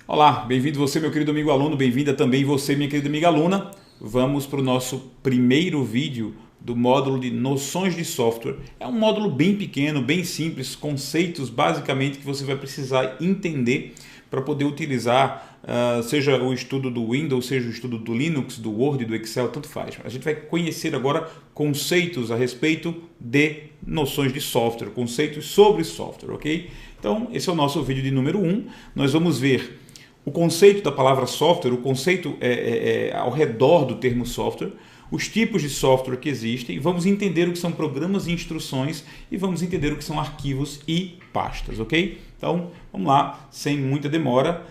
Olá, bem-vindo você, meu querido amigo aluno, bem-vinda também você, minha querida amiga aluna. Vamos para o nosso primeiro vídeo do módulo de noções de software. É um módulo bem pequeno, bem simples, conceitos basicamente que você vai precisar entender para poder utilizar, seja o estudo do Windows, seja o estudo do Linux, do Word, do Excel, tanto faz. A gente vai conhecer agora conceitos a respeito de noções de software, conceitos sobre software, ok? Então, esse é o nosso vídeo de número 1. Nós vamos ver o conceito da palavra software, o conceito ao redor do termo software, os tipos de software que existem, vamos entender o que são programas e instruções e vamos entender o que são arquivos e pastas, ok? Então, vamos lá, sem muita demora.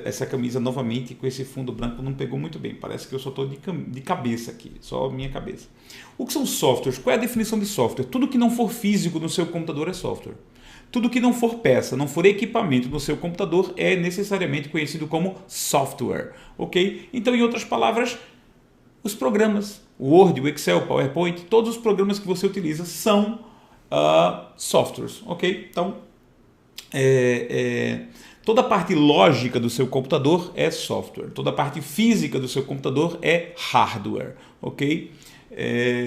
Essa camisa novamente com esse fundo branco não pegou muito bem, parece que eu só estou de cabeça aqui, só a minha cabeça. O que são softwares? Qual é a definição de software? Tudo que não for físico no seu computador é software. Tudo que não for peça, não for equipamento no seu computador é necessariamente conhecido como software, ok? Então, em outras palavras, os programas, o Word, o Excel, o PowerPoint, todos os programas que você utiliza são softwares, ok? Então, toda a parte lógica do seu computador é software, toda a parte física do seu computador é hardware, ok?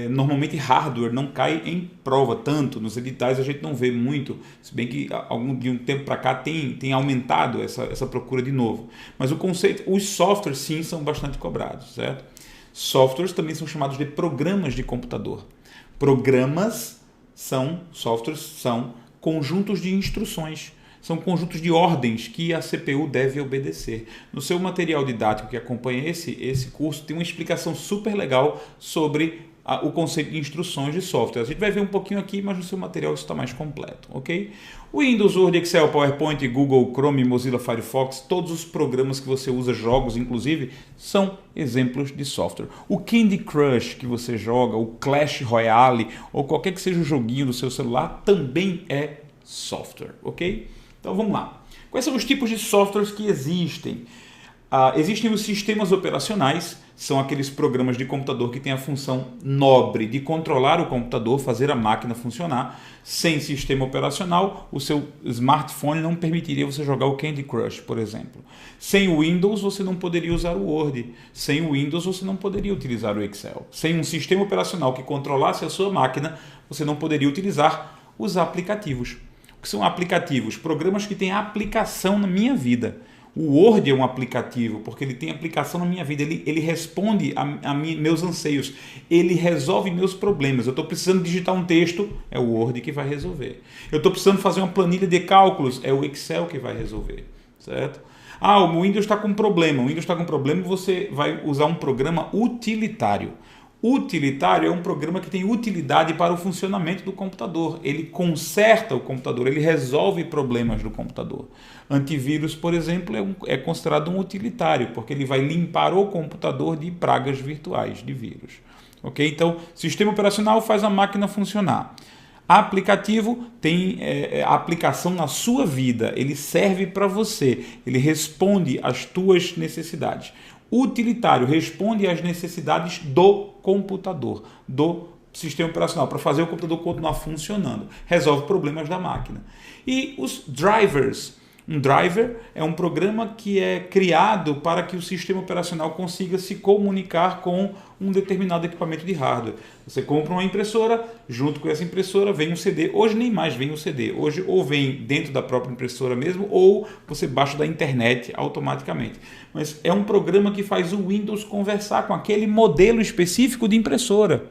Normalmente hardware não cai em prova tanto, nos editais a gente não vê muito, se bem que de um tempo para cá tem aumentado essa procura de novo. Mas o conceito, os softwares sim são bastante cobrados, certo? Softwares também são chamados de programas de computador. Softwares são conjuntos de instruções, são conjuntos de ordens que a CPU deve obedecer. No seu material didático que acompanha esse curso, tem uma explicação super legal sobre o conceito de instruções de software. A gente vai ver um pouquinho aqui, mas no seu material isso está mais completo, ok? Windows, Word, Excel, PowerPoint, Google, Chrome, Mozilla Firefox, todos os programas que você usa, jogos inclusive, são exemplos de software. O Candy Crush que você joga, o Clash Royale, ou qualquer que seja o joguinho do seu celular, também é software, ok? Então vamos lá. Quais são os tipos de softwares que existem? Existem os sistemas operacionais, são aqueles programas de computador que têm a função nobre de controlar o computador, fazer a máquina funcionar. Sem sistema operacional, o seu smartphone não permitiria você jogar o Candy Crush, por exemplo. Sem o Windows, você não poderia usar o Word. Sem o Windows, você não poderia utilizar o Excel. Sem um sistema operacional que controlasse a sua máquina, você não poderia utilizar os aplicativos. O que são aplicativos? Programas que têm aplicação na minha vida. O Word é um aplicativo, porque ele tem aplicação na minha vida, ele responde a meus anseios, ele resolve meus problemas. Eu estou precisando digitar um texto, é o Word que vai resolver. Eu estou precisando fazer uma planilha de cálculos, é o Excel que vai resolver, certo? O Windows está com problema. O Windows está com problema, você vai usar um programa utilitário. Utilitário é um programa que tem utilidade para o funcionamento do computador. Ele conserta o computador, ele resolve problemas do computador. Antivírus, por exemplo, é considerado um utilitário, porque ele vai limpar o computador de pragas virtuais, de vírus. Okay? Então, sistema operacional faz a máquina funcionar. Aplicativo tem a aplicação na sua vida, ele serve para você, ele responde às tuas necessidades. Utilitário responde às necessidades do computador, do sistema operacional, para fazer o computador continuar funcionando. Resolve problemas da máquina. E os drivers. Um driver é um programa que é criado para que o sistema operacional consiga se comunicar com um determinado equipamento de hardware. Você compra uma impressora, junto com essa impressora vem um CD. Hoje nem mais vem um CD. Hoje ou vem dentro da própria impressora mesmo, ou você baixa da internet automaticamente. Mas é um programa que faz o Windows conversar com aquele modelo específico de impressora.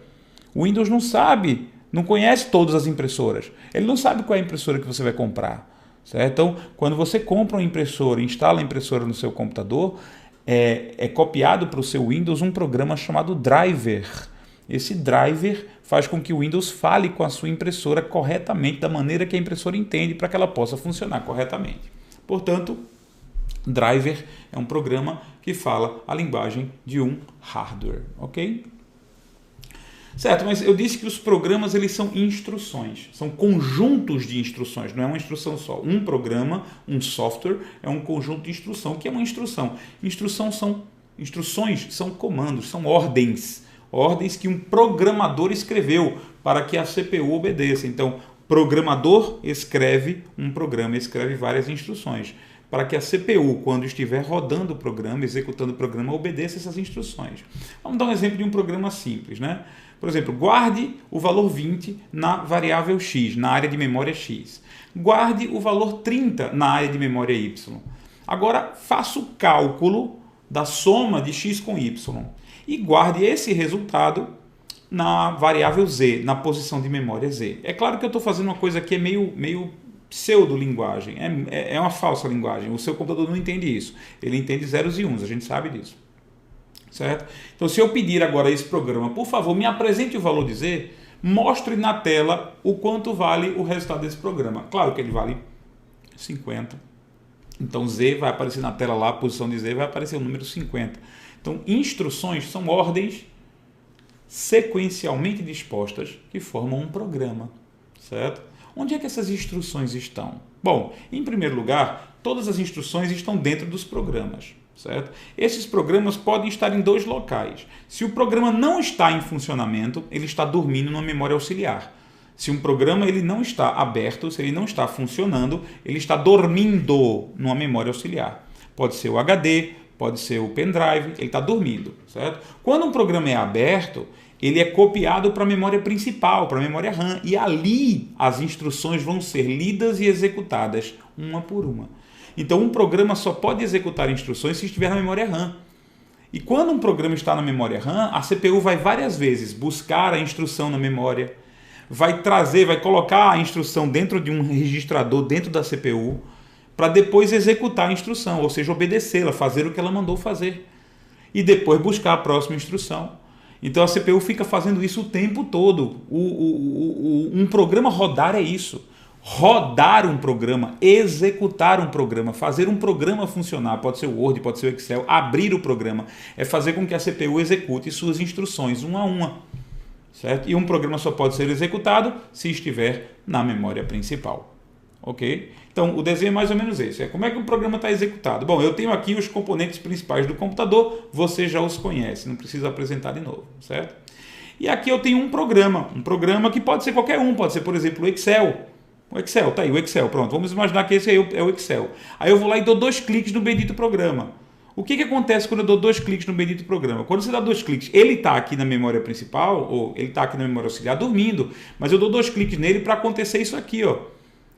O Windows não sabe, não conhece todas as impressoras. Ele não sabe qual é a impressora que você vai comprar. Certo? Então, quando você compra uma impressora, instala a impressora no seu computador, é copiado para o seu Windows um programa chamado driver. Esse driver faz com que o Windows fale com a sua impressora corretamente, da maneira que a impressora entende, para que ela possa funcionar corretamente. Portanto, driver é um programa que fala a linguagem de um hardware, ok? Certo, mas eu disse que os programas eles são instruções, são conjuntos de instruções, não é uma instrução só. Um programa, um software, é um conjunto de instrução. O que é uma instrução? Instruções são comandos, são ordens. Ordens que um programador escreveu para que a CPU obedeça. Então, programador escreve um programa, escreve várias instruções. para que a CPU, quando estiver rodando o programa, executando o programa, obedeça essas instruções. Vamos dar um exemplo de um programa simples, né? Por exemplo, guarde o valor 20 na variável x, na área de memória x. Guarde o valor 30 na área de memória y. Agora, faça o cálculo da soma de x com y e guarde esse resultado na variável z, na posição de memória z. É claro que eu estou fazendo uma coisa que é meio pseudo-linguagem, é uma falsa linguagem. O seu computador não entende isso. Ele entende zeros e uns, a gente sabe disso. Certo? Então, se eu pedir agora a esse programa, por favor, me apresente o valor de z, mostre na tela o quanto vale o resultado desse programa. Claro que ele vale 50. Então, z vai aparecer na tela lá, a posição de z vai aparecer o número 50. Então, instruções são ordens sequencialmente dispostas que formam um programa, certo? Onde é que essas instruções estão? Bom, em primeiro lugar, todas as instruções estão dentro dos programas, certo? Esses programas podem estar em dois locais. Se o programa não está em funcionamento, ele está dormindo numa memória auxiliar. Se um programa ele não está aberto, se ele não está funcionando, ele está dormindo numa memória auxiliar. Pode ser o HD, pode ser o pendrive, ele está dormindo, certo? Quando um programa é aberto, ele é copiado para a memória principal, para a memória RAM, e ali as instruções vão ser lidas e executadas, uma por uma. Então, um programa só pode executar instruções se estiver na memória RAM. E quando um programa está na memória RAM, a CPU vai várias vezes buscar a instrução na memória, vai colocar a instrução dentro de um registrador dentro da CPU, para depois executar a instrução, ou seja, obedecê-la, fazer o que ela mandou fazer. E depois buscar a próxima instrução. Então a CPU fica fazendo isso o tempo todo. Um programa rodar é isso. Rodar um programa, executar um programa, fazer um programa funcionar, pode ser o Word, pode ser o Excel, abrir o programa, é fazer com que a CPU execute suas instruções uma a uma. Certo? E um programa só pode ser executado se estiver na memória principal. Ok? Então, o desenho é mais ou menos esse. Como é que o programa está executado? Bom, eu tenho aqui os componentes principais do computador, você já os conhece, não precisa apresentar de novo, certo? E aqui eu tenho um programa que pode ser qualquer um, pode ser, por exemplo, o Excel. O Excel, tá aí, o Excel, pronto. Vamos imaginar que esse aí é o Excel. Aí eu vou lá e dou 2 cliques no bendito programa. O que acontece quando eu dou 2 cliques no bendito programa? Quando você dá 2 cliques, ele está aqui na memória principal, ou ele está aqui na memória auxiliar dormindo, mas eu dou 2 cliques nele para acontecer isso aqui, ó.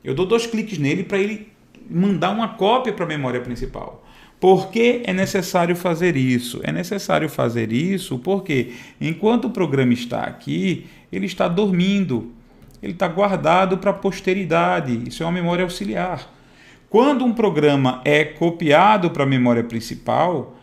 Eu dou 2 cliques nele para ele mandar uma cópia para a memória principal. Por que é necessário fazer isso? É necessário fazer isso porque enquanto o programa está aqui, ele está dormindo. Ele está guardado para a posteridade. Isso é uma memória auxiliar. Quando um programa é copiado para a memória principal,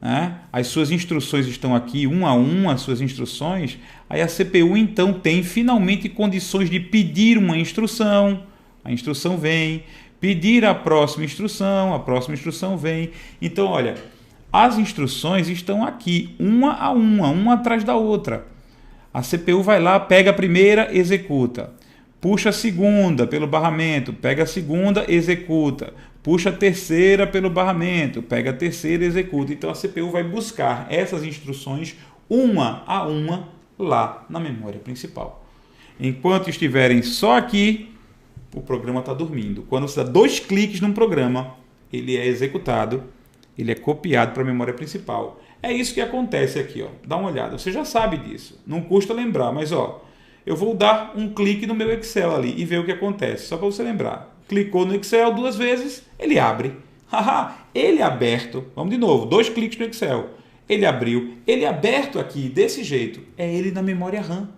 né, as suas instruções estão aqui, uma a uma, as suas instruções, aí a CPU então tem finalmente condições de pedir uma instrução, a instrução vem, pedir a próxima instrução vem. Então, olha, as instruções estão aqui, uma a uma atrás da outra. A CPU vai lá, pega a primeira, executa. Puxa a segunda pelo barramento, pega a segunda, executa. Puxa a terceira pelo barramento, pega a terceira, executa. Então a CPU vai buscar essas instruções uma a uma lá na memória principal. Enquanto estiverem só aqui, o programa está dormindo. Quando você dá 2 cliques num programa, ele é executado, ele é copiado para a memória principal. É isso que acontece aqui, ó. Dá uma olhada, você já sabe disso. Não custa lembrar, mas ó, eu vou dar um clique no meu Excel ali e ver o que acontece, só para você lembrar. Clicou no Excel 2 vezes, ele abre. Haha, ele é aberto. Vamos de novo, 2 cliques no Excel. Ele abriu, ele é aberto aqui, desse jeito. É ele na memória RAM.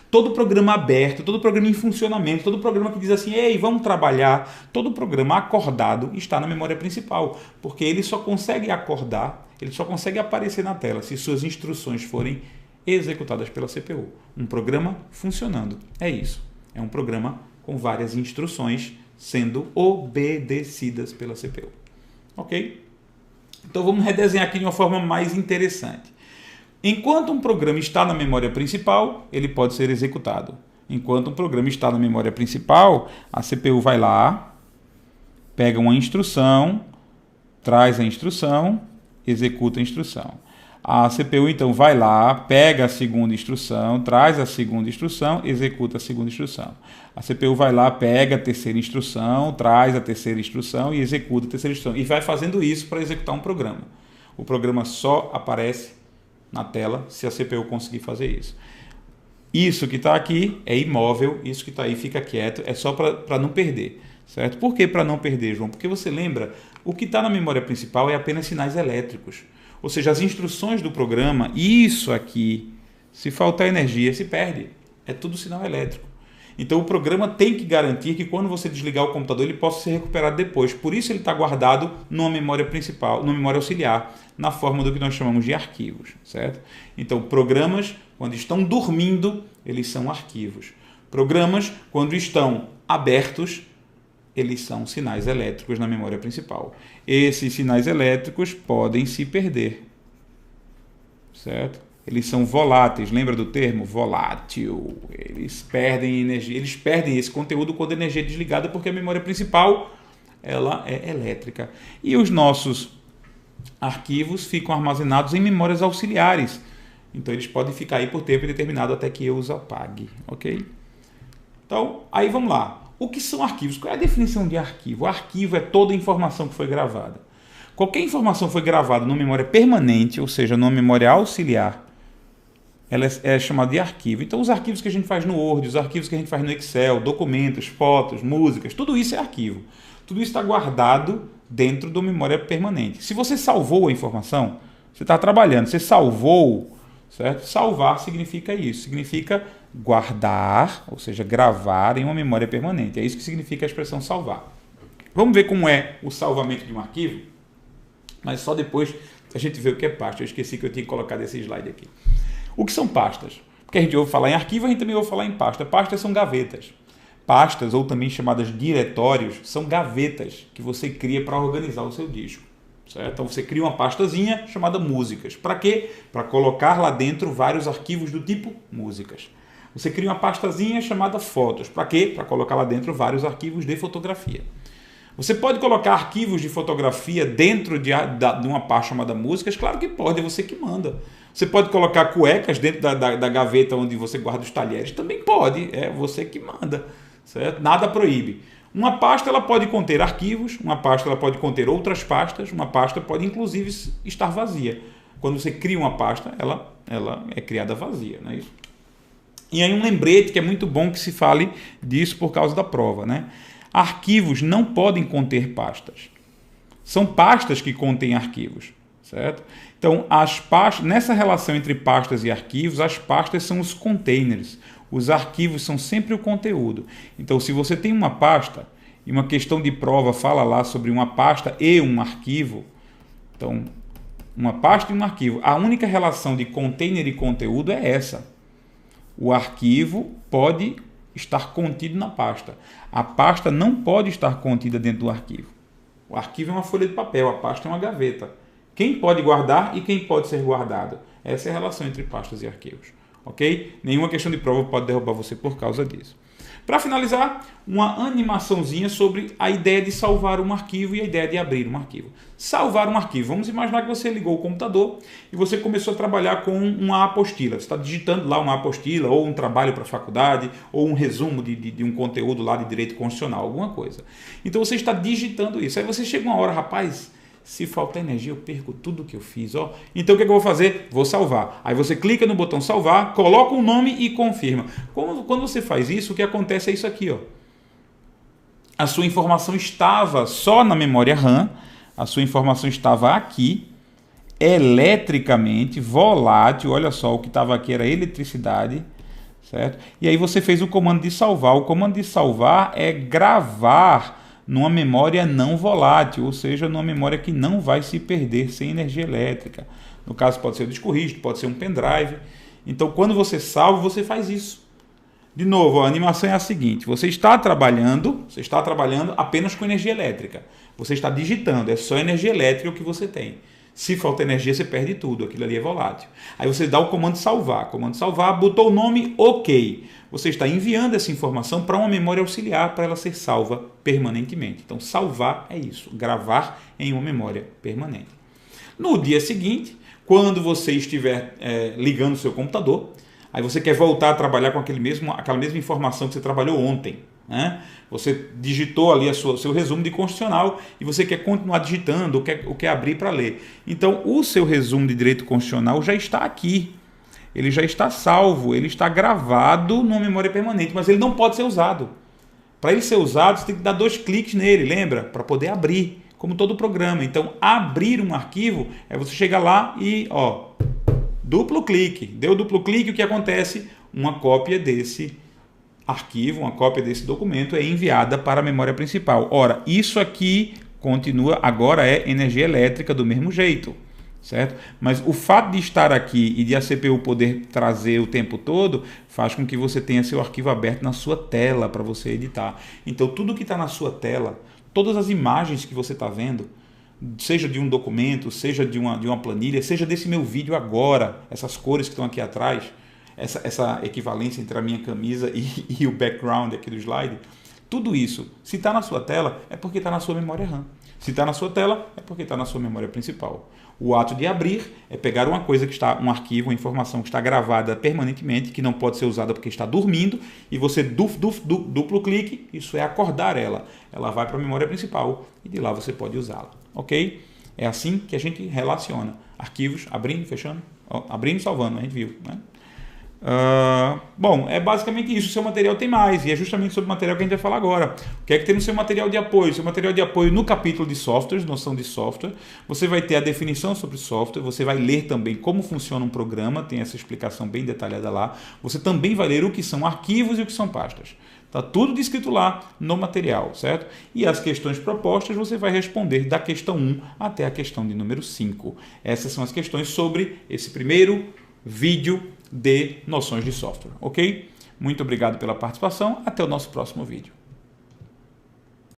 Todo programa aberto, todo programa em funcionamento, todo programa que diz assim, ei, vamos trabalhar, todo programa acordado está na memória principal, porque ele só consegue acordar, ele só consegue aparecer na tela se suas instruções forem executadas pela CPU. Um programa funcionando, é isso. É um programa com várias instruções sendo obedecidas pela CPU. Ok? Então vamos redesenhar aqui de uma forma mais interessante. Enquanto um programa está na memória principal, ele pode ser executado. Enquanto um programa está na memória principal, a CPU vai lá, pega uma instrução, traz a instrução, executa a instrução. A CPU então vai lá, pega a segunda instrução, traz a segunda instrução, executa a segunda instrução. A CPU vai lá, pega a terceira instrução, traz a terceira instrução e executa a terceira instrução. E vai fazendo isso para executar um programa. O programa só aparece na tela se a CPU conseguir fazer isso. Isso que está aqui é imóvel, isso que está aí fica quieto, é só para não perder. Certo? Por que para não perder, João? Porque você lembra, o que está na memória principal é apenas sinais elétricos. Ou seja, as instruções do programa, isso aqui, se faltar energia, se perde. É tudo sinal elétrico. Então o programa tem que garantir que quando você desligar o computador, ele possa ser recuperado depois. Por isso ele está guardado numa memória principal, numa memória auxiliar, na forma do que nós chamamos de arquivos. Certo? Então programas, quando estão dormindo, eles são arquivos. Programas, quando estão abertos, eles são sinais elétricos na memória principal. Esses sinais elétricos podem se perder, certo? Eles são voláteis, lembra do termo? Volátil. Eles perdem energia, eles perdem esse conteúdo quando a energia é desligada, porque a memória principal ela é elétrica. E os nossos arquivos ficam armazenados em memórias auxiliares. Então eles podem ficar aí por tempo indeterminado até que eu os apague, ok? Então, aí vamos lá. O que são arquivos? Qual é a definição de arquivo? O arquivo é toda a informação que foi gravada. Qualquer informação que foi gravada numa memória permanente, ou seja, numa memória auxiliar, ela é chamada de arquivo. Então, os arquivos que a gente faz no Word, os arquivos que a gente faz no Excel, documentos, fotos, músicas, tudo isso é arquivo. Tudo isso está guardado dentro da memória permanente. Se você salvou a informação, você está trabalhando, você salvou, certo? Salvar significa isso, significa guardar, ou seja, gravar em uma memória permanente. É isso que significa a expressão salvar. Vamos ver como é o salvamento de um arquivo, mas só depois a gente vê o que é pasta. Eu esqueci que eu tinha colocado esse slide aqui. O que são pastas? Porque a gente ouve falar em arquivo, a gente também ouve falar em pasta. Pastas são gavetas. Pastas, ou também chamadas diretórios, são gavetas que você cria para organizar o seu disco. Certo? Então você cria uma pastazinha chamada músicas. Para quê? Para colocar lá dentro vários arquivos do tipo músicas. Você cria uma pastazinha chamada fotos. Para quê? Para colocar lá dentro vários arquivos de fotografia. Você pode colocar arquivos de fotografia dentro de uma pasta chamada músicas? Claro que pode, é você que manda. Você pode colocar cuecas dentro da gaveta onde você guarda os talheres? Também pode, é você que manda. Certo? Nada proíbe. Uma pasta ela pode conter arquivos, uma pasta ela pode conter outras pastas, uma pasta pode inclusive estar vazia. Quando você cria uma pasta, ela é criada vazia, não é isso? E aí um lembrete que é muito bom que se fale disso por causa da prova, né? Arquivos não podem conter pastas. São pastas que contêm arquivos, certo? Então, as pastas, nessa relação entre pastas e arquivos, as pastas são os containers. Os arquivos são sempre o conteúdo. Então, se você tem uma pasta e uma questão de prova fala lá sobre uma pasta e um arquivo, então, uma pasta e um arquivo, a única relação de container e conteúdo é essa. O arquivo pode estar contido na pasta. A pasta não pode estar contida dentro do arquivo. O arquivo é uma folha de papel, a pasta é uma gaveta. Quem pode guardar e quem pode ser guardado? Essa é a relação entre pastas e arquivos. Ok? Nenhuma questão de prova pode derrubar você por causa disso. Para finalizar, uma animaçãozinha sobre a ideia de salvar um arquivo e a ideia de abrir um arquivo. Salvar um arquivo. Vamos imaginar que você ligou o computador e você começou a trabalhar com uma apostila. Você está digitando lá uma apostila, ou um trabalho para a faculdade, ou um resumo de um conteúdo lá de direito constitucional, alguma coisa. Então você está digitando isso. Aí você chega uma hora, rapaz, se faltar energia eu perco tudo que eu fiz. Ó. Então o que eu vou fazer? Vou salvar. Aí você clica no botão salvar, coloca o nome e confirma. Quando você faz isso, o que acontece é isso aqui. Ó. A sua informação estava só na memória RAM, a sua informação estava aqui, eletricamente, volátil. Olha só, o que estava aqui era eletricidade. Certo? E aí você fez o comando de salvar. O comando de salvar é gravar numa memória não volátil, ou seja, numa memória que não vai se perder sem energia elétrica. No caso, pode ser o disco rígido, pode ser um pendrive. Então, quando você salva, você faz isso. De novo, a animação é a seguinte: você está trabalhando apenas com energia elétrica. Você está digitando, é só energia elétrica o que você tem. Se falta energia, você perde tudo, aquilo ali é volátil. Aí você dá o comando salvar. Comando salvar, botou o nome OK. Você está enviando essa informação para uma memória auxiliar para ela ser salva permanentemente. Então, salvar é isso, gravar em uma memória permanente. No dia seguinte, quando você estiver ligando o seu computador, aí você quer voltar a trabalhar com aquela mesma informação que você trabalhou ontem, né? Você digitou ali seu resumo de constitucional e você quer continuar digitando ou quer abrir para ler. Então, o seu resumo de direito constitucional já está aqui. Ele já está salvo, ele está gravado numa memória permanente, mas ele não pode ser usado. Para ele ser usado, você tem que dar 2 cliques nele, lembra? Para poder abrir, como todo programa. Então, abrir um arquivo é você chegar lá e, duplo clique. Deu duplo clique, o que acontece? Uma cópia desse arquivo, uma cópia desse documento é enviada para a memória principal. Ora, isso aqui continua, agora é energia elétrica do mesmo jeito, certo? Mas o fato de estar aqui e de a CPU poder trazer o tempo todo faz com que você tenha seu arquivo aberto na sua tela para você editar. Então, tudo que está na sua tela, todas as imagens que você está vendo, seja de um documento, seja de uma planilha, seja desse meu vídeo agora, essas cores que estão aqui atrás, essa equivalência entre a minha camisa e o background aqui do slide, tudo isso, se está na sua tela, é porque está na sua memória RAM. Se está na sua tela, é porque está na sua memória principal. O ato de abrir é pegar uma coisa que está, um arquivo, uma informação que está gravada permanentemente, que não pode ser usada porque está dormindo, e você duplo clique, isso é acordar ela. Ela vai para a memória principal e de lá você pode usá-la. Ok? É assim que a gente relaciona arquivos, abrindo, fechando, abrindo e salvando, a gente viu, né? Bom, é basicamente isso. O seu material tem mais, e é justamente sobre o material que a gente vai falar agora. O que é que tem no seu material de apoio? Seu material de apoio, no capítulo de softwares, noção de software, você vai ter a definição sobre software, você vai ler também como funciona um programa, tem essa explicação bem detalhada lá. Você também vai ler o que são arquivos e o que são pastas. Está tudo descrito lá no material, certo? E as questões propostas você vai responder da questão 1 até a questão de número 5. Essas são as questões sobre esse primeiro vídeo de noções de software, ok? Muito obrigado pela participação, até o nosso próximo vídeo.